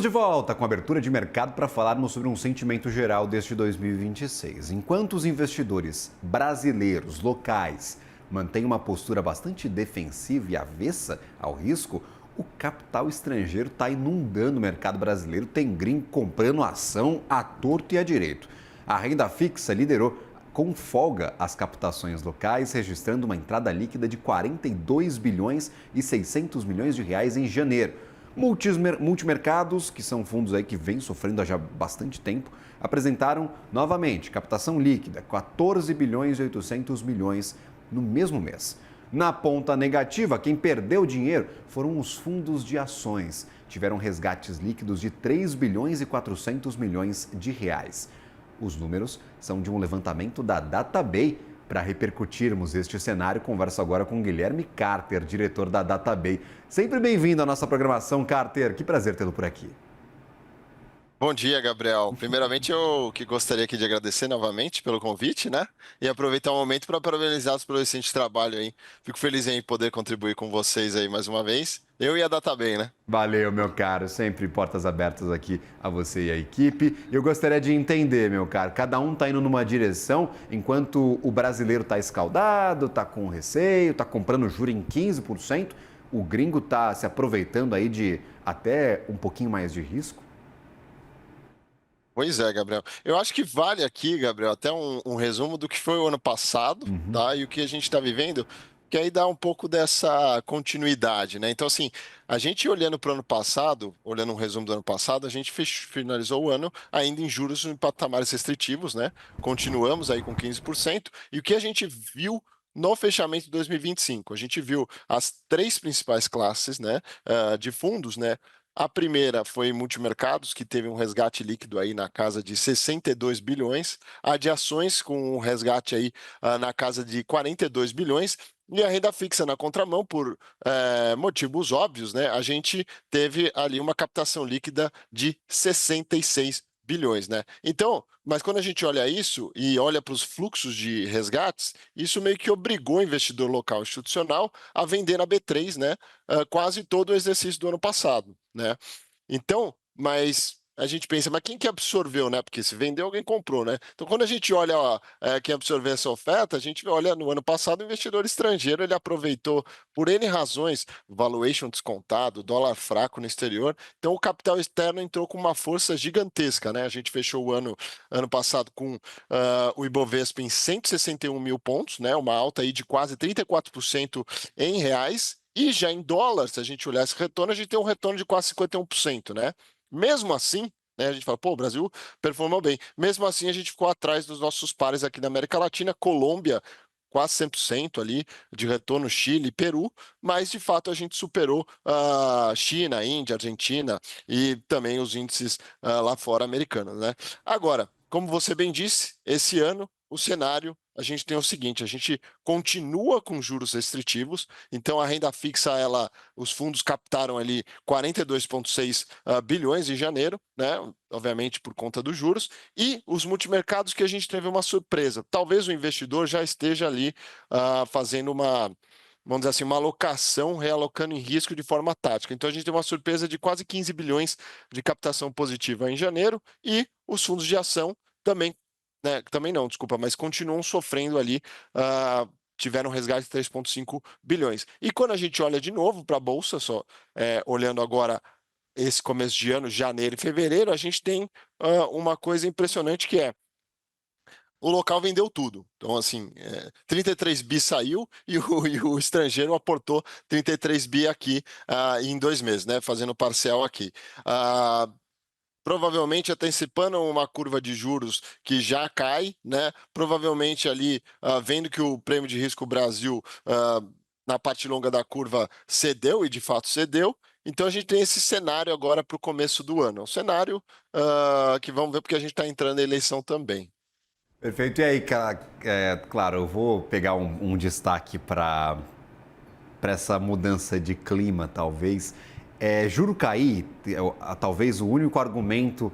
de volta com a abertura de mercado para falarmos sobre um sentimento geral deste 2026. Enquanto os investidores brasileiros, locais, mantêm uma postura bastante defensiva e avessa ao risco, o capital estrangeiro está inundando o mercado brasileiro, tem gringo comprando ação à torto e à direito. A renda fixa liderou com folga as captações locais, registrando uma entrada líquida de 42 bilhões e 600 milhões de reais em janeiro. Multimercados, que são fundos aí que vêm sofrendo há já bastante tempo, apresentaram novamente captação líquida, 14 bilhões e 800 milhões no mesmo mês. Na ponta negativa, quem perdeu dinheiro foram os fundos de ações. Tiveram resgates líquidos de 3 bilhões e 400 milhões de reais. Os números são de um levantamento da Databay. Para repercutirmos este cenário, converso agora com Guilherme Carter, diretor da Databay. Sempre bem-vindo à nossa programação, Carter. Que prazer tê-lo por aqui. Bom dia, Gabriel. Primeiramente, eu que gostaria aqui de agradecer novamente pelo convite, né? E aproveitar o momento para parabenizá-los pelo excelente trabalho aí. Fico feliz em poder contribuir com vocês aí mais uma vez. Eu e a Databay, né? Valeu, meu caro. Sempre portas abertas aqui a você e a equipe. Eu gostaria de entender, meu caro, cada um está indo numa direção, enquanto o brasileiro está escaldado, está com receio, está comprando juro em 15%, o gringo está se aproveitando aí de até um pouquinho mais de risco. Pois é, Gabriel. Eu acho que vale aqui, Gabriel, até um resumo do que foi o ano passado, tá? E o que a gente está vivendo, que aí dá um pouco dessa continuidade, né? Então, assim, a gente olhando para o ano passado, olhando um resumo do ano passado, a gente finalizou o ano ainda em juros em patamares restritivos, né? Continuamos aí com 15%. E o que a gente viu no fechamento de 2025? A gente viu as três principais classes, né, de fundos, né? A primeira foi multimercados, que teve um resgate líquido aí na casa de 62 bilhões, a de ações com um resgate aí na casa de 42 bilhões, e a renda fixa na contramão, por motivos óbvios, né? A gente teve ali uma captação líquida de 66 bilhões, né? Então, mas quando a gente olha isso e olha para os fluxos de resgates, isso meio que obrigou o investidor local institucional a vender na B3, né? Quase todo o exercício do ano passado, né? Então, mas a gente pensa, mas quem que absorveu, né? Porque se vendeu, alguém comprou, né? Então, quando a gente olha quem absorveu essa oferta, a gente olha no ano passado, o investidor estrangeiro, ele aproveitou por N razões, valuation descontado, dólar fraco no exterior, então o capital externo entrou com uma força gigantesca, né? A gente fechou o ano passado com o Ibovespa em 161 mil pontos, né? Uma alta aí de quase 34% em reais, e já em dólar, se a gente olhar esse retorno, a gente tem um retorno de quase 51%, né? Mesmo assim, né, a gente fala, pô, o Brasil performou bem. Mesmo assim, a gente ficou atrás dos nossos pares aqui da América Latina, Colômbia, quase 100% ali de retorno, Chile, Peru, mas de fato a gente superou a China, Índia, Argentina e também os índices lá fora americanos, né? Agora, como você bem disse, esse ano o cenário a gente tem o seguinte: a gente continua com juros restritivos, então a renda fixa, os fundos captaram ali 42,6 bilhões em janeiro, né? Obviamente por conta dos juros, e os multimercados, que a gente teve uma surpresa. Talvez o investidor já esteja ali fazendo vamos dizer assim, uma alocação, realocando em risco de forma tática. Então a gente teve uma surpresa de quase 15 bilhões de captação positiva em janeiro, e os fundos de ação também, né, também não, desculpa, mas continuam sofrendo ali, tiveram um resgate de 3,5 bilhões. E quando a gente olha de novo para a Bolsa, olhando agora esse começo de ano, janeiro e fevereiro, a gente tem uma coisa impressionante, que é o local vendeu tudo. Então, assim, 33 bi saiu e o estrangeiro aportou 33 bi aqui em 2 meses, né, fazendo parcial aqui. Provavelmente antecipando uma curva de juros que já cai, né? Provavelmente ali, vendo que o prêmio de risco Brasil, na parte longa da curva, cedeu, e de fato cedeu. Então a gente tem esse cenário agora para o começo do ano. É um cenário que vamos ver, porque a gente está entrando na eleição também. Perfeito. E aí, claro, eu vou pegar um destaque para essa mudança de clima, talvez. Juro cair, talvez o único argumento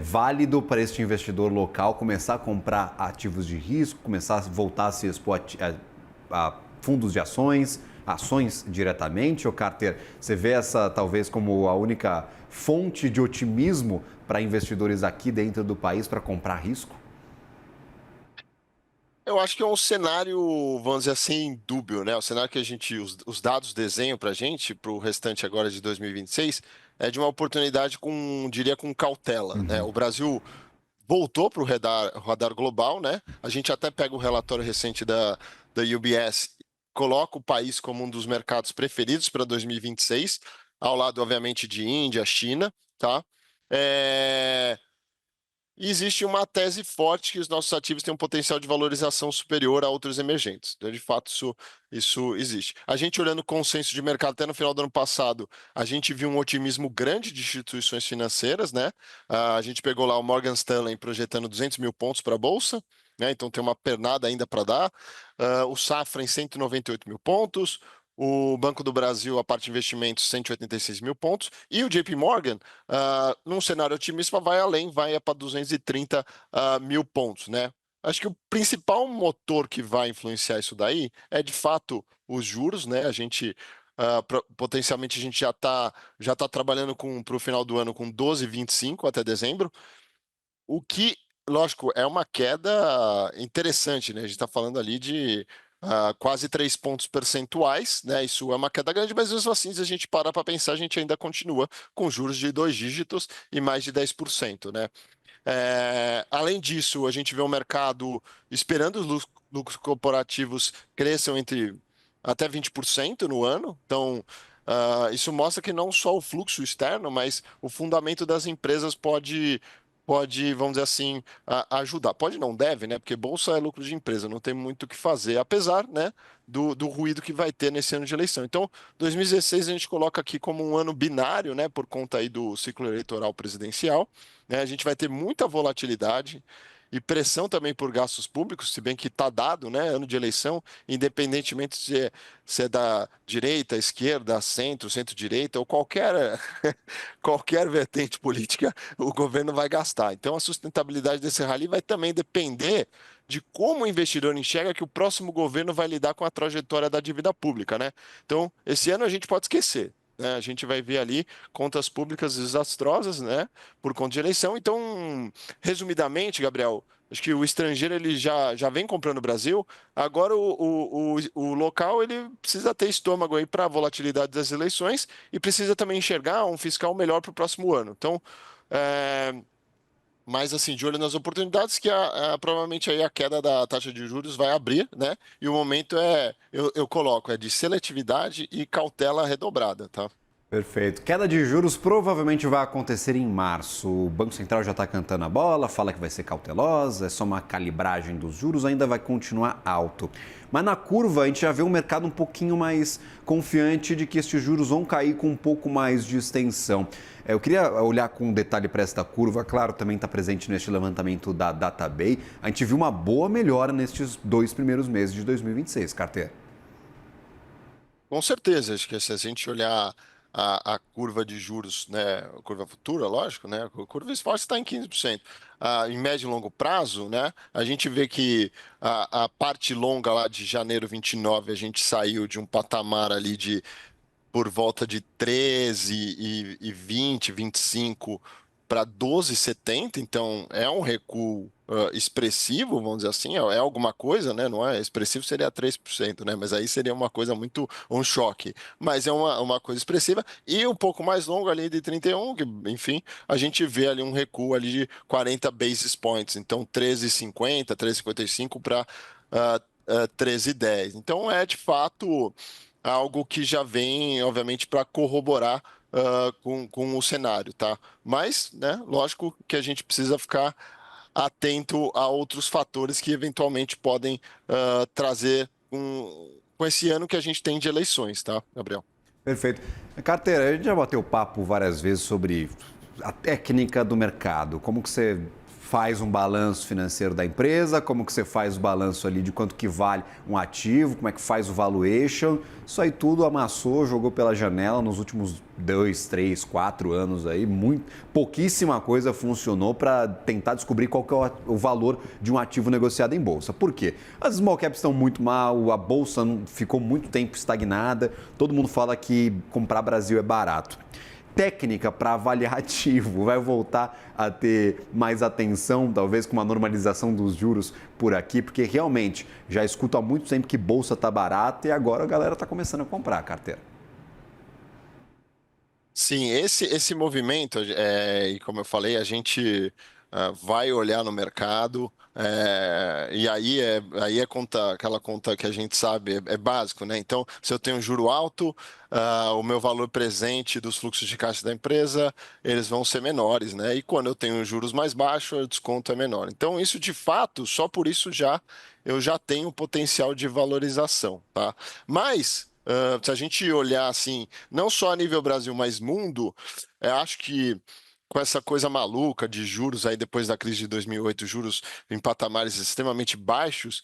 válido para este investidor local começar a comprar ativos de risco, começar a voltar a se expor a fundos de ações diretamente, ou Carter, você vê essa talvez como a única fonte de otimismo para investidores aqui dentro do país para comprar risco? Eu acho que é um cenário, vamos dizer assim, dúbio, né? O cenário que os dados desenham para a gente, para o restante agora de 2026, é de uma oportunidade com, diria, com cautela, né? O Brasil voltou para o radar global, né? A gente até pega o relatório recente da UBS, coloca o país como um dos mercados preferidos para 2026, ao lado, obviamente, de Índia, China, tá? E existe uma tese forte que os nossos ativos têm um potencial de valorização superior a outros emergentes. Então, de fato, isso existe. A gente olhando o consenso de mercado até no final do ano passado, a gente viu um otimismo grande de instituições financeiras, né? A gente pegou lá o Morgan Stanley projetando 200 mil pontos para a Bolsa, né? Então tem uma pernada ainda para dar. O Safra em 198 mil pontos. O Banco do Brasil, a parte de investimentos, 186 mil pontos. E o JP Morgan, num cenário otimista, vai além, vai para 230 mil pontos, né? Acho que o principal motor que vai influenciar isso daí é, de fato, os juros, né? Potencialmente, a gente já tá trabalhando para o final do ano com 12,25 até dezembro, o que, lógico, é uma queda interessante, né? A gente está falando ali de quase 3 pontos percentuais, né? Isso é uma queda grande, mas mesmo assim, se a gente parar para pensar, a gente ainda continua com juros de 2 dígitos e mais de 10%, né? Além disso, a gente vê o mercado esperando os lucros corporativos cresçam entre até 20% no ano. Então, isso mostra que não só o fluxo externo, mas o fundamento das empresas pode, vamos dizer assim, ajudar. Pode não deve, né? Porque bolsa é lucro de empresa, não tem muito o que fazer, apesar, né, do ruído que vai ter nesse ano de eleição. Então, 2016 a gente coloca aqui como um ano binário, né, por conta aí do ciclo eleitoral presidencial, né? A gente vai ter muita volatilidade e pressão também por gastos públicos, se bem que está dado, né, ano de eleição, independentemente se é da direita, esquerda, centro, centro-direita ou qualquer vertente política, o governo vai gastar. Então, a sustentabilidade desse rally vai também depender de como o investidor enxerga que o próximo governo vai lidar com a trajetória da dívida pública, né? Então, esse ano a gente pode esquecer, né? A gente vai ver ali contas públicas desastrosas, né, por conta de eleição. Então, resumidamente, Gabriel, acho que o estrangeiro ele já vem comprando o Brasil. Agora o local ele precisa ter estômago aí para a volatilidade das eleições e precisa também enxergar um fiscal melhor para o próximo ano. Então, é, mas assim, de olho nas oportunidades que provavelmente aí a queda da taxa de juros vai abrir, né? E o momento eu coloco, é de seletividade e cautela redobrada, tá? Perfeito. Queda de juros provavelmente vai acontecer em março. O Banco Central já está cantando a bola, fala que vai ser cautelosa, é só uma calibragem dos juros, ainda vai continuar alto. Mas na curva a gente já vê um mercado um pouquinho mais confiante de que estes juros vão cair com um pouco mais de extensão. Eu queria olhar com detalhe para esta curva, claro, também está presente neste levantamento da Databay. A gente viu uma boa melhora nestes 2 primeiros meses de 2026, Carter. Com certeza, acho que se a gente olhar a curva de juros, né, a curva futura, lógico, né, a curva spot está em 15%. Em médio e longo prazo, né, a gente vê que a parte longa lá de janeiro 29, a gente saiu de um patamar ali de por volta de 13 e 20, 25 para 12,70, então é um recuo expressivo, vamos dizer assim, é alguma coisa, né? Não é expressivo, seria 3%, né? Mas aí seria uma coisa muito, um choque. Mas é uma coisa expressiva e um pouco mais longo ali de 31, que, enfim, a gente vê ali um recuo ali de 40 basis points, então 13,50, 13,55 para 13,10. Então é de fato algo que já vem, obviamente, para corroborar com o cenário, tá? Mas, né, lógico que a gente precisa ficar atento a outros fatores que eventualmente podem trazer com esse ano que a gente tem de eleições, tá, Gabriel? Perfeito. Carteira, a gente já bateu papo várias vezes sobre a técnica do mercado, como que você faz um balanço financeiro da empresa, como que você faz o balanço ali de quanto que vale um ativo, como é que faz o valuation. Isso aí tudo amassou, jogou pela janela nos últimos 2, 3, 4 anos aí. Pouquíssima coisa funcionou para tentar descobrir qual que é o valor de um ativo negociado em bolsa. Por quê? As small caps estão muito mal, a bolsa ficou muito tempo estagnada, todo mundo fala que comprar Brasil é barato. técnica para avaliar ativo? Vai voltar a ter mais atenção, talvez com uma normalização dos juros por aqui? Porque realmente já escuto há muito tempo que bolsa está barata e agora a galera está começando a comprar a carteira. Sim, esse movimento, e como eu falei, a gente vai olhar no mercado, e aí é conta, aquela conta que a gente sabe, é básico, né? Então, se eu tenho um juro alto, o meu valor presente dos fluxos de caixa da empresa, eles vão ser menores, né? E quando eu tenho juros mais baixos, o desconto é menor. Então, isso de fato, só por isso eu já tenho potencial de valorização, tá? Mas se a gente olhar assim, não só a nível Brasil, mas mundo, acho que com essa coisa maluca de juros aí depois da crise de 2008, juros em patamares extremamente baixos,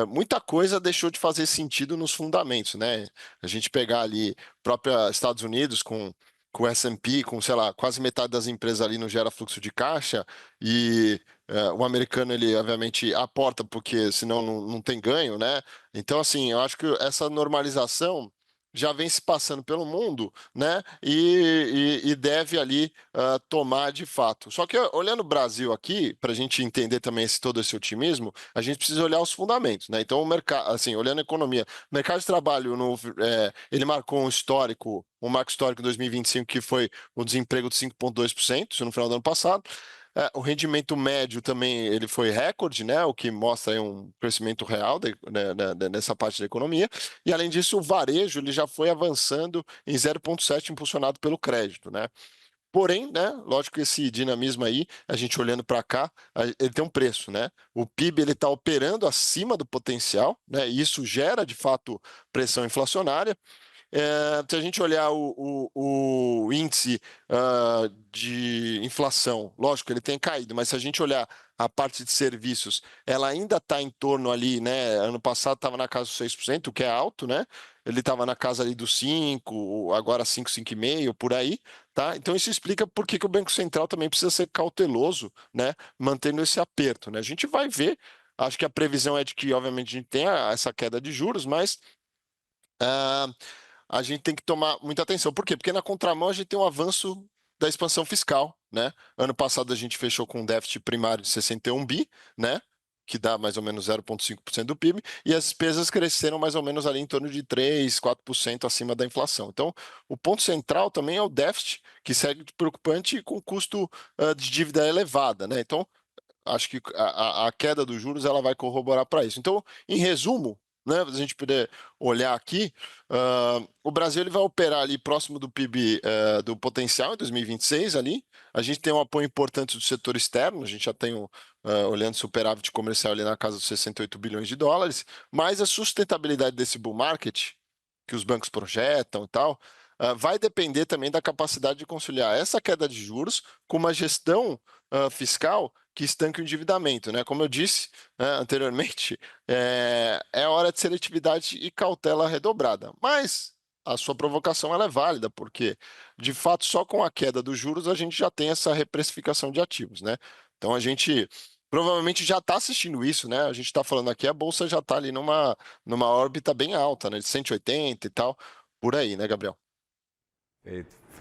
muita coisa deixou de fazer sentido nos fundamentos, né? A gente pegar ali própria Estados Unidos com o S&P, com, sei lá, quase metade das empresas ali não gera fluxo de caixa e o americano, ele obviamente aporta porque senão não tem ganho, né? Então, assim, eu acho que essa normalização já vem se passando pelo mundo, né? E deve ali tomar de fato. Só que olhando o Brasil aqui, para a gente entender também todo esse otimismo, a gente precisa olhar os fundamentos, né? Então, o mercado, assim, olhando a economia, o mercado de trabalho, ele marcou um marco histórico em 2025, que foi o desemprego de 5,2%, isso no final do ano passado. O rendimento médio também ele foi recorde, né? O que mostra aí um crescimento real nessa parte da economia. E além disso, o varejo ele já foi avançando em 0,7, impulsionado pelo crédito, né? Porém, né, lógico que esse dinamismo aí, a gente olhando para cá, ele tem um preço, né? O PIB ele está operando acima do potencial, né? E isso gera de fato pressão inflacionária. Se a gente olhar o índice de inflação, lógico, ele tem caído, mas se a gente olhar a parte de serviços, ela ainda está em torno ali, né? Ano passado estava na casa dos 6%, o que é alto, né? Ele estava na casa ali dos 5, agora 5, 5,5, por aí, tá? Então isso explica por que o Banco Central também precisa ser cauteloso, né? Mantendo esse aperto, né? A gente vai ver, acho que a previsão é de que, obviamente, a gente tenha essa queda de juros, mas a gente tem que tomar muita atenção. Por quê? Porque na contramão a gente tem um avanço da expansão fiscal, né? Ano passado a gente fechou com um déficit primário de 61 bi, né? Que dá mais ou menos 0,5% do PIB, e as despesas cresceram mais ou menos ali em torno de 3, 4% acima da inflação. Então, o ponto central também é o déficit, que segue preocupante com custo de dívida elevada, né? Então, acho que a queda dos juros ela vai corroborar para isso. Então, em resumo, né, a gente poder olhar aqui, o Brasil ele vai operar ali próximo do PIB do potencial em 2026 ali. A gente tem um apoio importante do setor externo, a gente já tem olhando superávit comercial ali na casa dos 68 bilhões de dólares, mas a sustentabilidade desse bull market que os bancos projetam e tal, vai depender também da capacidade de conciliar essa queda de juros com uma gestão fiscal que estanque o endividamento, né? Como eu disse anteriormente, é hora de seletividade e cautela redobrada. Mas a sua provocação ela é válida, porque, de fato, só com a queda dos juros a gente já tem essa reprecificação de ativos, né? Então a gente provavelmente já está assistindo isso, né? A gente está falando aqui, a Bolsa já está ali numa órbita bem alta, né? De 180 e tal, por aí, né, Gabriel?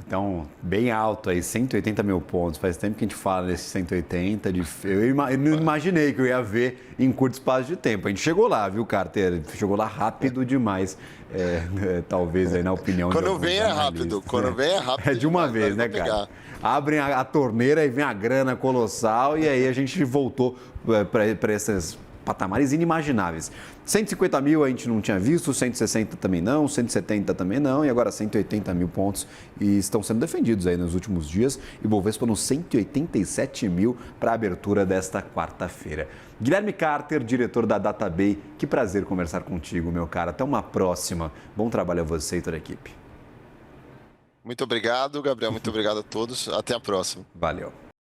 Então, bem alto aí, 180 mil pontos. Faz tempo que a gente fala desse 180. Eu não imaginei que eu ia ver em curto espaço de tempo. A gente chegou lá, viu, Carter? Chegou lá rápido demais, talvez aí na opinião de Quando alguns vem é rápido, quando vem é rápido. É de uma vez, né, cara? Abrem a torneira e vem a grana colossal e aí a gente voltou para esses patamares inimagináveis. 150 mil a gente não tinha visto, 160 também não, 170 também não, e agora 180 mil pontos e estão sendo defendidos aí nos últimos dias. E Bovespa nos 187 mil para a abertura desta quarta-feira. Guilherme Carter, diretor da DataBay, que prazer conversar contigo, meu cara. Até uma próxima. Bom trabalho a você e toda a equipe. Muito obrigado, Gabriel. Muito obrigado a todos. Até a próxima. Valeu.